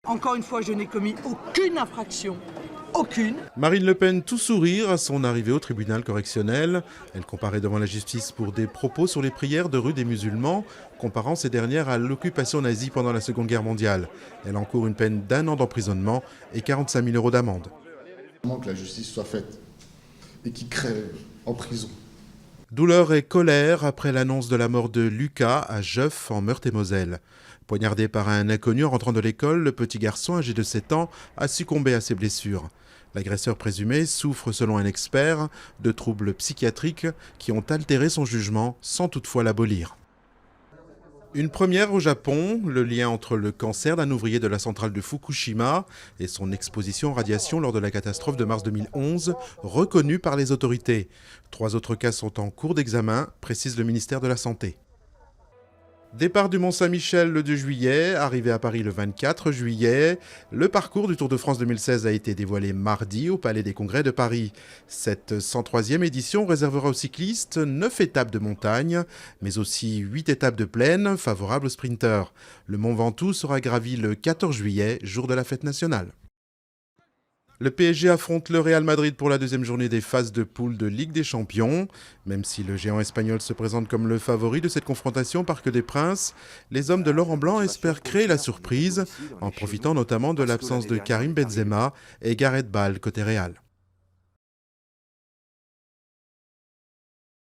Encore une fois, je n'ai commis aucune infraction. Aucune. Marine Le Pen tout sourire à son arrivée au tribunal correctionnel. Elle comparaît devant la justice pour des propos sur les prières de rue des musulmans, comparant ces dernières à l'occupation nazie pendant la Seconde Guerre mondiale. Elle encourt une peine d'1 an d'emprisonnement et 45 000 € d'amende. Que la justice soit faite et qu'il crève en prison. Douleur et colère après l'annonce de la mort de Lucas à Jeuf en Meurthe-et-Moselle. Poignardé par un inconnu en rentrant de l'école, le petit garçon âgé de 7 ans a succombé à ses blessures. L'agresseur présumé souffre, selon un expert, de troubles psychiatriques qui ont altéré son jugement sans toutefois l'abolir. Une première au Japon, le lien entre le cancer d'un ouvrier de la centrale de Fukushima et son exposition aux radiations lors de la catastrophe de mars 2011, reconnu par les autorités. 3 autres cas sont en cours d'examen, précise le ministère de la Santé. Départ du Mont-Saint-Michel le 2 juillet, arrivé à Paris le 24 juillet. Le parcours du Tour de France 2016 a été dévoilé mardi au Palais des Congrès de Paris. Cette 103e édition réservera aux cyclistes 9 étapes de montagne, mais aussi 8 étapes de plaine favorables aux sprinteurs. Le Mont Ventoux sera gravi le 14 juillet, jour de la fête nationale. Le PSG affronte le Real Madrid pour la 2e journée des phases de poule de Ligue des Champions. Même si le géant espagnol se présente comme le favori de cette confrontation au Parc des Princes, les hommes de Laurent Blanc espèrent créer la surprise, en profitant notamment de l'absence de Karim Benzema et Gareth Bale côté Real.